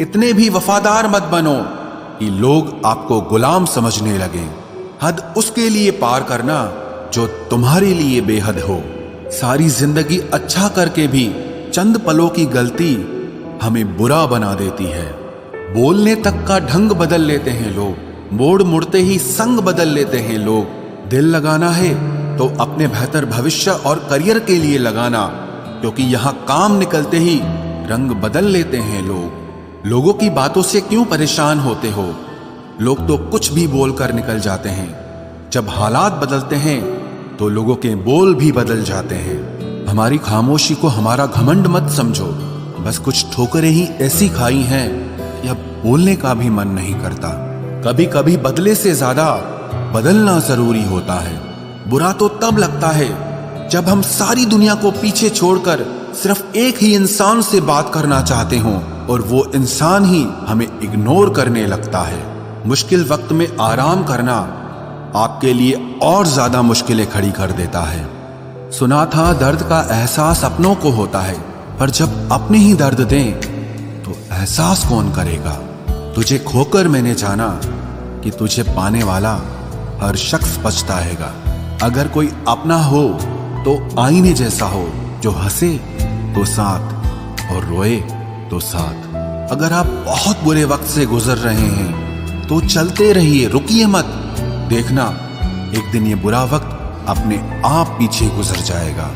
इतने भी वफादार मत बनो कि लोग आपको गुलाम समझने लगे। हद उसके लिए पार करना जो तुम्हारे लिए बेहद हो। सारी जिंदगी अच्छा करके भी चंद पलों की गलती हमें बुरा बना देती है। बोलने तक का ढंग बदल लेते हैं लोग, मोड़ मुड़ते ही संग बदल लेते हैं लोग। दिल लगाना है तो अपने बेहतर भविष्य और करियर के लिए लगाना, क्योंकि यहाँ काम निकलते ही रंग बदल लेते हैं लोग। लोगों की बातों से क्यों परेशान होते हो? लोग तो कुछ भी बोलकर निकल जाते हैं। जब हालात बदलते हैं तो लोगों के बोल भी बदल जाते हैं। हमारी खामोशी को हमारा घमंड मत समझो। बस कुछ ठोकरें ही ऐसी खाई हैं कि अब बोलने का भी मन नहीं करता। कभी कभी बदले से ज्यादा बदलना जरूरी होता है। बुरा तो तब लगता है जब हम सारी दुनिया को पीछे छोड़कर सिर्फ एक ही इंसान से बात करना चाहते हों और वो इंसान ही हमें इग्नोर करने लगता है। मुश्किल वक्त में आराम करना आपके लिए और ज्यादा मुश्किलें खड़ी कर देता है। सुना था दर्द का एहसास अपनों को होता है, पर जब अपने ही दर्द दें तो एहसास कौन करेगा? तुझे खोकर मैंने जाना कि तुझे पाने वाला हर शख्स पछताएगा। अगर कोई अपना हो तो आईने जैसा हो, जो हंसे तो साथ और रोए तो साथ। अगर आप बहुत बुरे वक्त से गुजर रहे हैं तो चलते रहिए, रुकिए मत। देखना एक दिन ये बुरा वक्त अपने आप पीछे गुजर जाएगा।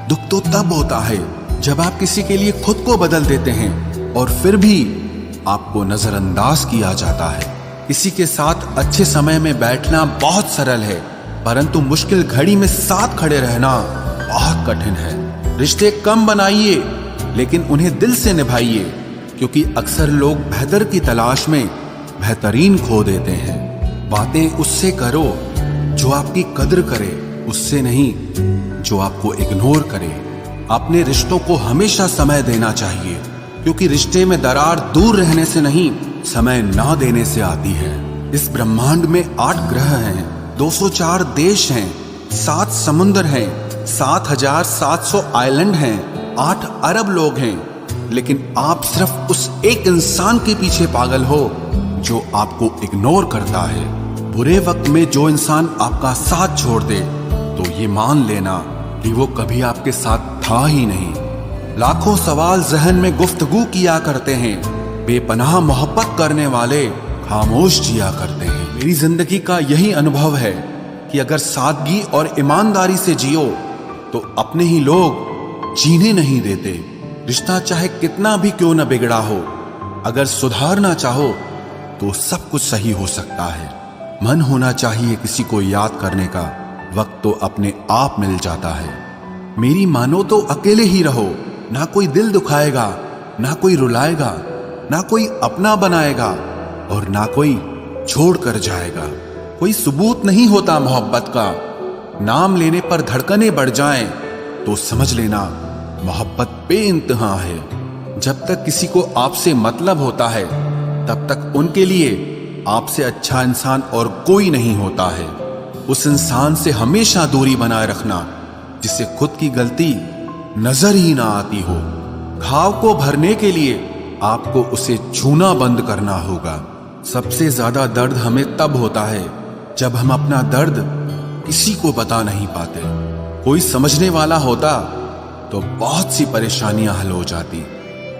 दुख तो तब होता है जब आप किसी के लिए खुद को बदल देते हैं और फिर भी आपको नजरअंदाज किया जाता है। किसी के साथ अच्छे समय में बैठना बहुत सरल है, परंतु मुश्किल घड़ी में साथ खड़े रहना बहुत कठिन है। रिश्ते कम बनाइए लेकिन उन्हें दिल से निभाइए, क्योंकि अक्सर लोग बेहतर की तलाश में बेहतरीन खो देते हैं। बातें उससे करो जो आपकी कद्र करे, उससे नहीं जो आपको इग्नोर करे। अपने रिश्तों को हमेशा समय देना चाहिए, क्योंकि रिश्ते में दरार दूर रहने से नहीं, समय ना देने से आती है। इस ब्रह्मांड में 8 ग्रह हैं, 204 देश हैं, 7 समुद्र हैं, 7,700 आइलैंड हैं, 8 अरब लोग हैं, लेकिन आप सिर्फ उस एक इंसान के पीछे पागल हो जो आपको इग्नोर करता है। बुरे वक्त में जो इंसान आपका साथ छोड़ दे तो ये मान लेना कि वो कभी आपके साथ था ही नहीं। लाखों सवाल जहन में गुफ्तगू किया करते हैं, बेपनाह मोहब्बत करने वाले खामोश जिया करते हैं। मेरी जिंदगी का यही अनुभव है कि अगर सादगी और ईमानदारी से जियो तो अपने ही लोग जीने नहीं देते। रिश्ता चाहे कितना भी क्यों न बिगड़ा हो, अगर सुधारना चाहो तो सब कुछ सही हो सकता है। मन होना चाहिए किसी को याद करने का, वक्त तो अपने आप मिल जाता है। मेरी मानो तो अकेले ही रहो, ना कोई दिल दुखाएगा, ना कोई रुलाएगा, ना कोई अपना बनाएगा और ना कोई छोड़ कर जाएगा। कोई सबूत नहीं होता मोहब्बत का। नाम लेने पर धड़कनें बढ़ जाएं तो समझ लेना मोहब्बत बेइंतहा है। जब तक किसी को आपसे मतलब होता है तब तक उनके लिए आपसे अच्छा इंसान और कोई नहीं होता है। उस इंसान से हमेशा दूरी बनाए रखना जिसे खुद की गलती नजर ही ना आती हो। घाव को भरने के लिए आपको उसे छूना बंद करना होगा। सबसे ज्यादा दर्द हमें तब होता है जब हम अपना दर्द किसी को बता नहीं पाते। कोई समझने वाला होता तो बहुत सी परेशानियां हल हो जाती।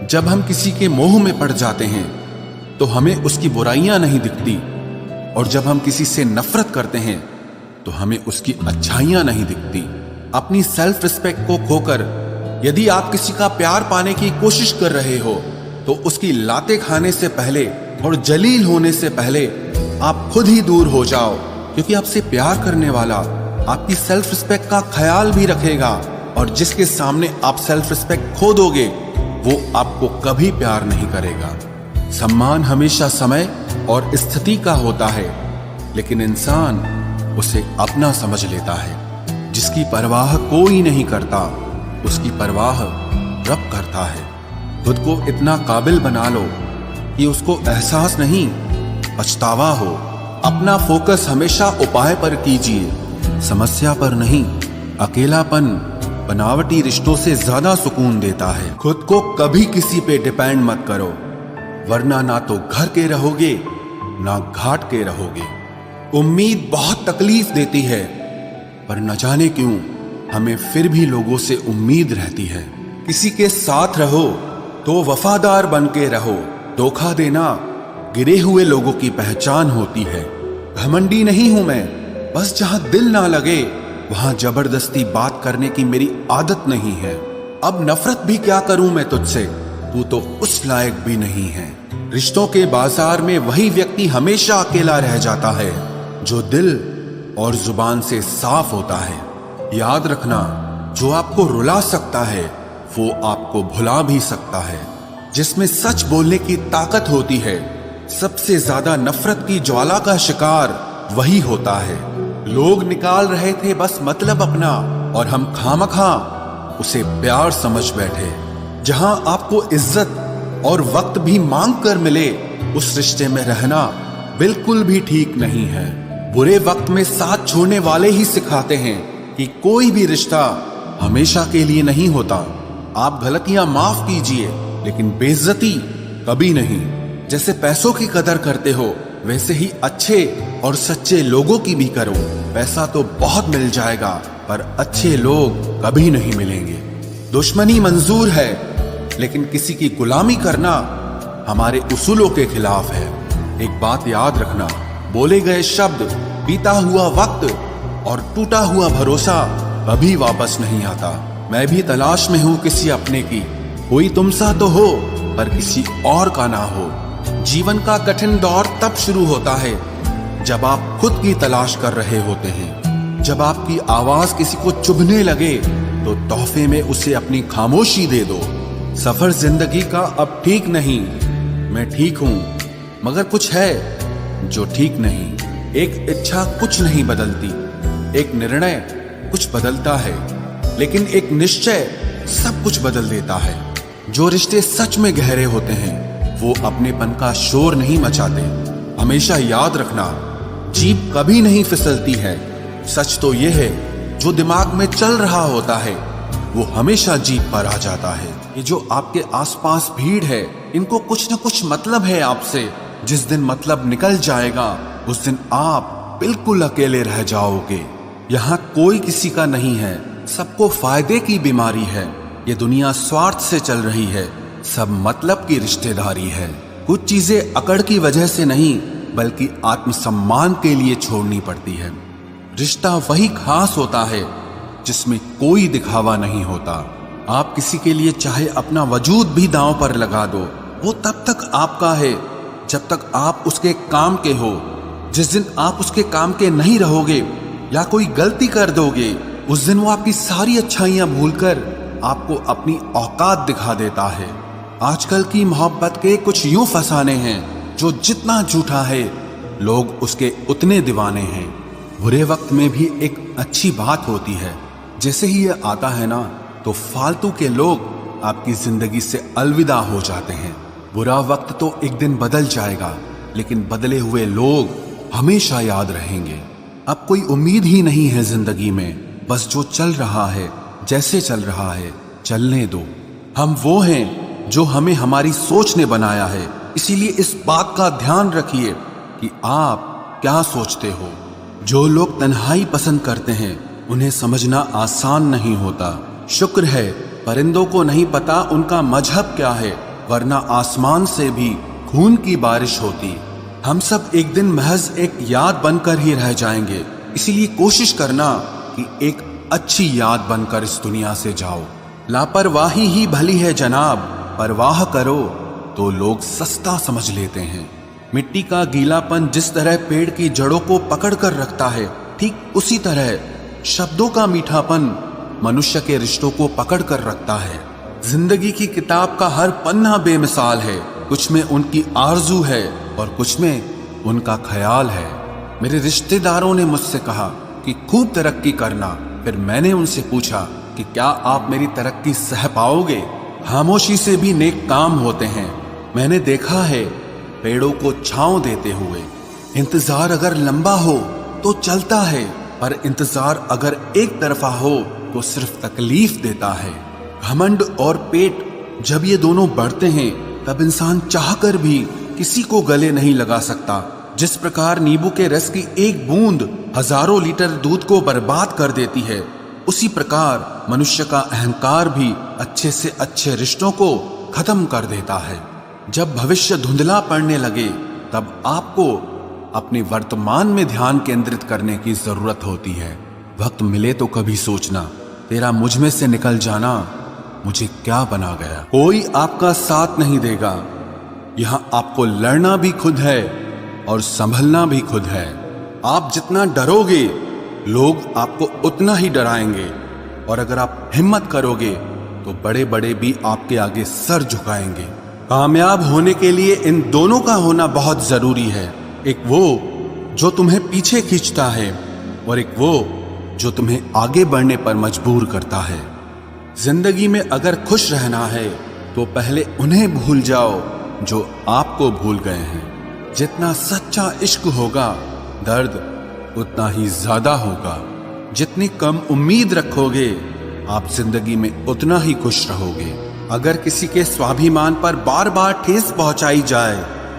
जब हम किसी के मोह में पड़ जाते हैं तो हमें उसकी बुराइयां नहीं दिखती, और जब हम किसी से नफरत करते हैं तो हमें उसकी अच्छाइयां नहीं दिखती। अपनी सेल्फ रिस्पेक्ट को खोकर यदि आप किसी का प्यार पाने की कोशिश कर रहे हो तो उसकी लातें खाने से पहले और जलील होने से पहले आप खुद ही दूर हो जाओ, क्योंकि आपसे प्यार करने वाला आपकी सेल्फ रिस्पेक्ट का ख्याल भी रखेगा, और जिसके सामने आप सेल्फ रिस्पेक्ट खो दोगे वो आपको कभी प्यार नहीं करेगा। सम्मान हमेशा समय और स्थिति का होता है, लेकिन इंसान उसे अपना समझ लेता है। जिसकी परवाह कोई नहीं करता उसकी परवाह रब करता है। खुद को इतना काबिल बना लो कि उसको एहसास नहीं पछतावा हो। अपना फोकस हमेशा उपाय पर कीजिए, समस्या पर नहीं। अकेलापन बनावटी रिश्तों से ज्यादा सुकून देता है। खुद को कभी किसी पे डिपेंड मत करो, वरना ना तो घर के रहोगे ना घाट के रहोगे। उम्मीद बहुत तकलीफ देती है, पर न जाने क्यों हमें फिर भी लोगों से उम्मीद रहती है। किसी के साथ रहो तो वफादार बन के रहो। धोखा देना गिरे हुए लोगों की पहचान होती है। घमंडी नहीं हूं मैं, बस जहां दिल ना लगे वहां जबरदस्ती बात करने की मेरी आदत नहीं है। अब नफरत भी क्या करूं मैं तुझसे, तू तो उस लायक भी नहीं है। रिश्तों के बाजार में वही व्यक्ति हमेशा अकेला रह जाता है जो दिल और जुबान से साफ होता है। याद रखना, जो आपको रुला सकता है वो आपको भुला भी सकता है। जिसमें सच बोलने की ताकत होती है, सबसे ज्यादा नफरत की ज्वाला का शिकार वही होता है। लोग निकाल रहे थे बस मतलब अपना, और हम खामखा उसे प्यार समझ बैठे। जहां आपको इज्जत और वक्त भी मांग कर मिले, उस रिश्ते में रहना बिल्कुल भी ठीक नहीं है। बुरे वक्त में साथ छोड़ने वाले ही सिखाते हैं कि कोई भी रिश्ता हमेशा के लिए नहीं होता। आप गलतियां माफ कीजिए, लेकिन बेइज्जती कभी नहीं। जैसे पैसों की कदर करते हो, वैसे ही अच्छे और सच्चे लोगों की भी करो। पैसा तो बहुत मिल जाएगा, पर अच्छे लोग कभी नहीं मिलेंगे। दुश्मनी मंजूर है, लेकिन किसी की गुलामी करना हमारे उसूलों के खिलाफ है। एक बात याद रखना, बोले गए शब्द, बीता हुआ वक्त और टूटा हुआ भरोसा कभी वापस नहीं आता। मैं भी तलाश में हूं किसी अपने की। कोई तुम सा तो हो, पर किसी और का ना हो। जीवन का कठिन दौर तब शुरू होता है जब आप खुद की तलाश कर रहे होते हैं। जब आपकी आवाज किसी को चुभने लगे तो तोहफे में उसे अपनी खामोशी दे दो। सफर जिंदगी का अब ठीक नहीं, मैं ठीक हूं, मगर कुछ है जो ठीक नहीं। एक इच्छा कुछ नहीं बदलती, एक निर्णय कुछ बदलता है, लेकिन एक निश्चय सब कुछ बदल देता है। जो रिश्ते सच में गहरे होते हैं वो अपनेपन का शोर नहीं मचाते। हमेशा याद रखना, जीप कभी नहीं फिसलती है। सच तो यह है, जो दिमाग में चल रहा होता है वो हमेशा जीप पर आ जाता है। ये जो आपके आसपास भीड़ है, इनको कुछ न कुछ मतलब है आपसे। जिस दिन मतलब निकल जाएगा, उस दिन आप बिल्कुल अकेले रह जाओगे। यहाँ कोई किसी का नहीं है, सबको फायदे की बीमारी है। ये दुनिया स्वार्थ से चल रही है, सब मतलब की रिश्तेदारी है। कुछ चीजें अकड़ की वजह से नहीं, बल्कि आत्मसम्मान के लिए छोड़नी पड़ती है। रिश्ता वही खास होता है जिसमें कोई दिखावा नहीं होता। आप किसी के लिए चाहे अपना वजूद भी दांव पर लगा दो, वो तब तक आपका है जब तक आप उसके काम के हो। जिस दिन आप उसके काम के नहीं रहोगे या कोई गलती कर दोगे, उस दिन वो आपकी सारी अच्छाइयां भूलकर आपको अपनी औकात दिखा देता है। आजकल की मोहब्बत के कुछ यूं फसाने हैं, जो जितना झूठा है लोग उसके उतने दीवाने हैं। बुरे वक्त में भी एक अच्छी बात होती है। जैसे ही ये आता है ना, तो फालतू के लोग आपकी जिंदगी से अलविदा हो जाते हैं। बुरा वक्त तो एक दिन बदल जाएगा, लेकिन बदले हुए लोग हमेशा याद रहेंगे। अब कोई उम्मीद ही नहीं है जिंदगी में, बस जो चल रहा है, जैसे चल रहा है चलने दो। हम वो हैं जो हमें हमारी सोच ने बनाया है। इसीलिए इस बात का ध्यान रखिए कि आप क्या सोचते हो। जो लोग तन्हाई पसंद करते हैं, उन्हें समझना आसान नहीं होता। शुक्र है परिंदों को नहीं पता उनका मजहब क्या है, वरना आसमान से भी खून की बारिश होती। हम सब एक दिन महज एक याद बनकर ही रह जाएंगे। इसीलिए कोशिश करना कि एक अच्छी याद बनकर इस दुनिया से जाओ। लापरवाही ही भली है जनाब, परवाह करो तो लोग सस्ता समझ लेते हैं। मिट्टी का गीलापन जिस तरह पेड़ की जड़ों को पकड़ कर रखता है, ठीक उसी तरह शब्दों का मीठापन मनुष्य के रिश्तों को पकड़ कर रखता है। जिंदगी की किताब का हर पन्ना बेमिसाल है। कुछ में उनकी आरजू है और कुछ में उनका ख्याल है। मेरे रिश्तेदारों ने मुझसे कहा कि खूब तरक्की करना। फिर मैंने उनसे पूछा कि क्या आप मेरी तरक्की सह पाओगे? खामोशी से भी नेक काम होते हैं। मैंने देखा है पेड़ों को छांव देते हुए। इंतजार अगर लंबा हो तो चलता है, पर इंतजार अगर एक तरफा हो तो सिर्फ तकलीफ देता है। घमंड और पेट जब ये दोनों बढ़ते हैं, तब इंसान चाहकर भी किसी को गले नहीं लगा सकता। जिस प्रकार नींबू के रस की एक बूंद हजारों लीटर दूध को बर्बाद कर देती है, उसी प्रकार मनुष्य का अहंकार भी अच्छे से अच्छे रिश्तों को खत्म कर देता है। जब भविष्य धुंधला पड़ने लगे तब आपको अपने वर्तमान में ध्यान केंद्रित करने की जरूरत होती है। वक्त मिले तो कभी सोचना, तेरा मुझ में से निकल जाना मुझे क्या बना गया। कोई आपका साथ नहीं देगा। यहां आपको लड़ना भी खुद है और संभलना भी खुद है। आप जितना डरोगे लोग आपको उतना ही डराएंगे, और अगर आप हिम्मत करोगे तो बड़े बड़े भी आपके आगे सर झुकाएंगे। कामयाब होने के लिए इन दोनों का होना बहुत जरूरी है। एक वो जो तुम्हें पीछे खींचता है और एक वो जो तुम्हें आगे बढ़ने पर मजबूर करता है। जिंदगी में अगर खुश रहना है तो पहले उन्हें भूल जाओ जो आपको भूल गए हैं। जितना सच्चा इश्क होगा दर्द उतना ही ज्यादा होगा। जितनी कम उम्मीद रखोगे आप जिंदगी में उतना ही खुश रहोगे। अगर किसी के स्वाभिमान पर बार बार ठेस पहुंचाई जाए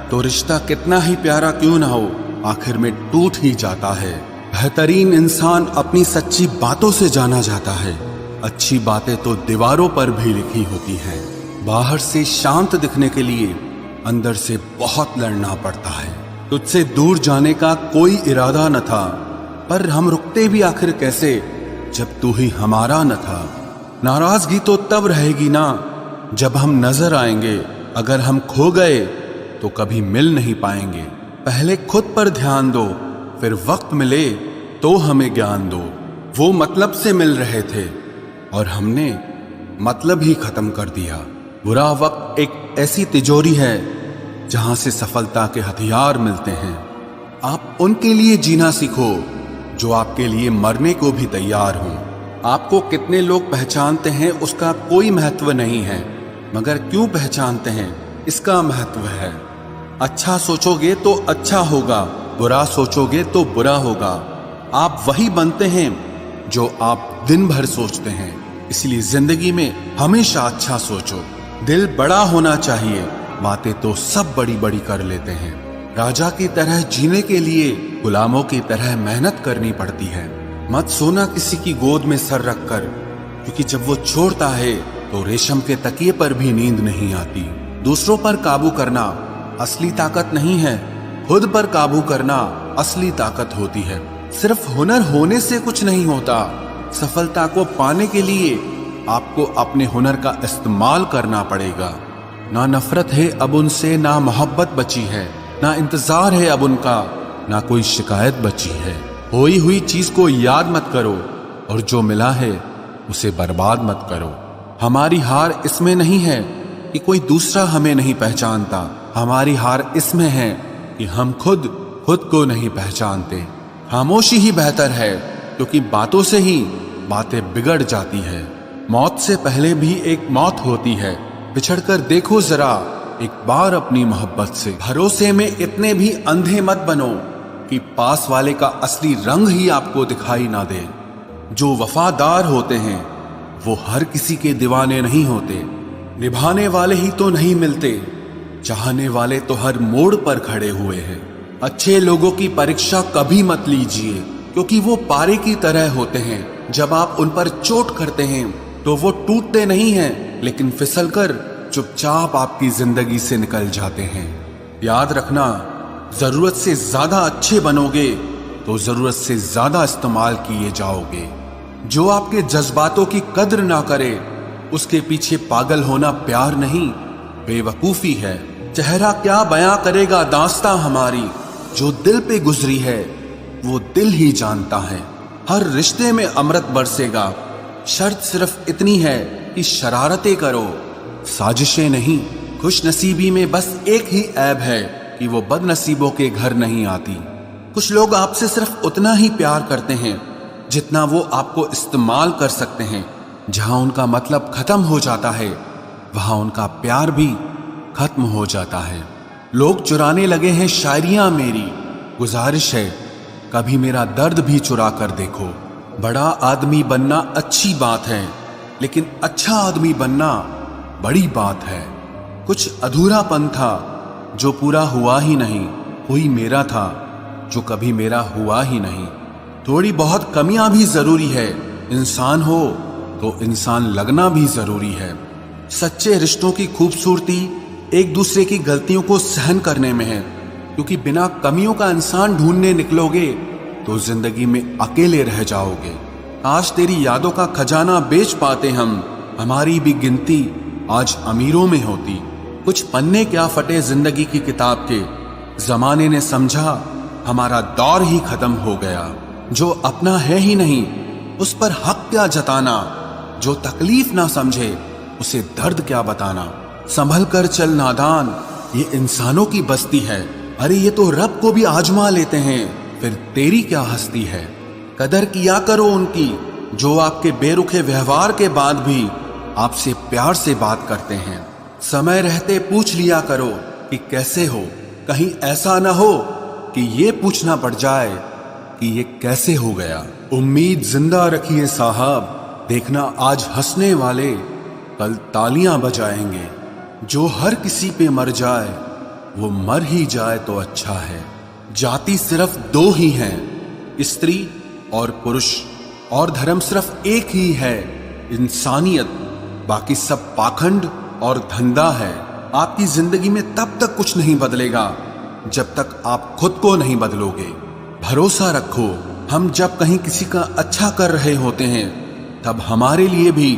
तो रिश्ता कितना ही प्यारा क्यों ना हो, आखिर में टूट ही जाता है। बेहतरीन इंसान अपनी सच्ची बातों से जाना जाता है। अच्छी बातें तो दीवारों पर भी लिखी होती हैं। बाहर से शांत दिखने के लिए अंदर से बहुत लड़ना पड़ता है। तुझसे दूर जाने का कोई इरादा न था, पर हम रुकते भी आखिर कैसे जब तू ही हमारा न था। नाराजगी तो तब रहेगी ना जब हम नजर आएंगे। अगर हम खो गए तो कभी मिल नहीं पाएंगे। पहले खुद पर ध्यान दो, फिर वक्त मिले तो हमें ज्ञान दो। वो मतलब से मिल रहे थे और हमने मतलब ही खत्म कर दिया। बुरा वक्त एक ऐसी तिजोरी है जहां से सफलता के हथियार मिलते हैं। आप उनके लिए जीना सीखो जो आपके लिए मरने को भी तैयार हों। आपको कितने लोग पहचानते हैं उसका कोई महत्व नहीं है, मगर क्यों पहचानते हैं इसका महत्व है। अच्छा सोचोगे तो अच्छा होगा, बुरा सोचोगे तो बुरा होगा। आप वही बनते हैं जो आप दिन भर सोचते हैं। इसलिए जिंदगी में हमेशा अच्छा सोचो। दिल बड़ा होना चाहिए, बातें तो सब बड़ी बड़ी कर लेते हैं। राजा की तरह जीने के लिए गुलामों की तरह मेहनत करनी पड़ती है। मत सोना किसी की गोद में सर रखकर, क्योंकि जब वो छोड़ता है तो रेशम के तकिए पर भी नींद नहीं आती। दूसरों पर काबू करना असली ताकत नहीं है, खुद पर काबू करना असली ताकत होती है। सिर्फ हुनर होने से कुछ नहीं होता। सफलता को पाने के लिए आपको अपने हुनर का इस्तेमाल करना पड़ेगा। ना नफरत है अब उनसे, ना मोहब्बत बची है, ना इंतजार है अब उनका, ना कोई शिकायत बची है। खोई हुई चीज को याद मत करो और जो मिला है उसे बर्बाद मत करो। हमारी हार इसमें नहीं है कि कोई दूसरा हमें नहीं पहचानता। हमारी हार इसमें है कि हम खुद को नहीं पहचानते। खामोशी ही बेहतर है, क्योंकि बातों से ही बातें बिगड़ जाती है। मौत से पहले भी एक मौत होती है। बिछड़कर देखो जरा एक बार अपनी मोहब्बत से। भरोसे में इतने भी अंधे मत बनो कि पास वाले का असली रंग ही आपको दिखाई ना दे। जो वफादार होते हैं वो हर किसी के दीवाने नहीं होते। निभाने वाले ही तो नहीं मिलते, चाहने वाले तो हर मोड़ पर खड़े हुए हैं। अच्छे लोगों की परीक्षा कभी मत लीजिए, क्योंकि वो पारे की तरह होते हैं। जब आप उन पर चोट करते हैं तो वो टूटते नहीं हैं, लेकिन फिसलकर चुपचाप आपकी जिंदगी से निकल जाते हैं। याद रखना, जरूरत से ज्यादा अच्छे बनोगे तो जरूरत से ज्यादा इस्तेमाल किए जाओगे। जो आपके जज्बातों की कद्र ना करे उसके पीछे पागल होना प्यार नहीं, बेवकूफी है। चेहरा क्या बयां करेगा दास्तां हमारी, जो दिल पे गुजरी है वो दिल ही जानता है। हर रिश्ते में अमृत बरसेगा, शर्त सिर्फ इतनी है कि शरारतें करो, साजिशें नहीं। खुश नसीबी में बस एक ही ऐब है कि वो बदनसीबों के घर नहीं आती। कुछ लोग आपसे सिर्फ उतना ही प्यार करते हैं जितना वो आपको इस्तेमाल कर सकते हैं। जहां उनका मतलब खत्म हो जाता है वहां उनका प्यार भी खत्म हो जाता है। लोग चुराने लगे हैं शायरियां मेरी, गुजारिश है कभी मेरा दर्द भी चुरा कर देखो। बड़ा आदमी बनना अच्छी बात है, लेकिन अच्छा आदमी बनना बड़ी बात है। कुछ अधूरापन था जो पूरा हुआ ही नहीं, कोई मेरा था जो कभी मेरा हुआ ही नहीं। थोड़ी बहुत कमियां भी जरूरी है, इंसान हो तो इंसान लगना भी जरूरी है। सच्चे रिश्तों की खूबसूरती एक दूसरे की गलतियों को सहन करने में है, क्योंकि बिना कमियों का इंसान ढूंढने निकलोगे तो जिंदगी में अकेले रह जाओगे। आज तेरी यादों का खजाना बेच पाते हम, हमारी भी गिनती आज अमीरों में होती। कुछ पन्ने क्या फटे जिंदगी की किताब के, जमाने ने समझा हमारा दौर ही खत्म हो गया। जो अपना है ही नहीं उस पर हक क्या जताना, जो तकलीफ ना समझे उसे दर्द क्या बताना। संभल कर चल नादान, ये इंसानों की बस्ती है। अरे ये तो रब को भी आजमा लेते हैं, फिर तेरी क्या हस्ती है। कदर किया करो उनकी जो आपके बेरुखे व्यवहार के बाद भी आपसे प्यार से बात करते हैं। समय रहते पूछ लिया करो कि कैसे हो, कहीं ऐसा ना हो कि ये पूछना पड़ जाए कि ये कैसे हो गया। उम्मीद जिंदा रखिए साहब, देखना आज हंसने वाले कल तालियां बजाएंगे। जो हर किसी पे मर जाए वो मर ही जाए तो अच्छा है। जाति सिर्फ दो ही हैं, स्त्री और पुरुष, और धर्म सिर्फ एक ही है, इंसानियत। बाकी सब पाखंड और धंधा है। आपकी जिंदगी में तब तक कुछ नहीं बदलेगा जब तक आप खुद को नहीं बदलोगे। भरोसा रखो, हम जब कहीं किसी का अच्छा कर रहे होते हैं तब हमारे लिए भी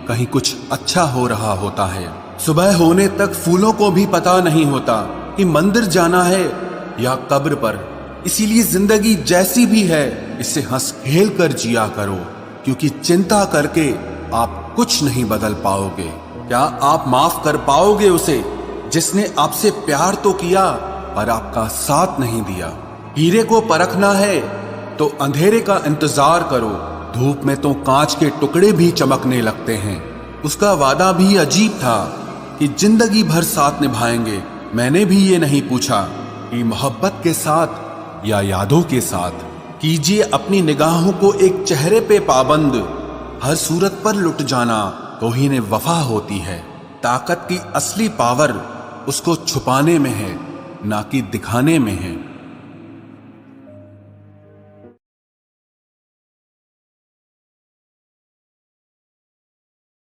कहीं कुछ अच्छा हो रहा होता है। सुबह होने तक फूलों को भी पता नहीं होता कि मंदिर जाना है या कब्र पर। इसीलिए जिंदगी जैसी भी है इसे हंस खेल कर जिया करो, क्योंकि चिंता करके आप कुछ नहीं बदल पाओगे। क्या आप माफ कर पाओगे उसे जिसने आपसे प्यार तो किया पर आपका साथ नहीं दिया। हीरे को परखना है तो अंधेरे का इंतजार करो, धूप में तो कांच के टुकड़े भी चमकने लगते हैं। उसका वादा भी अजीब था कि जिंदगी भर साथ निभाएंगे। मैंने भी ये नहीं पूछा कि मोहब्बत के साथ या यादों के साथ। कीजिए अपनी निगाहों को एक चेहरे पे पाबंद, हर सूरत पर लुट जाना तौहीन वफा होती है। ताकत की असली पावर उसको छुपाने में है, ना कि दिखाने में है।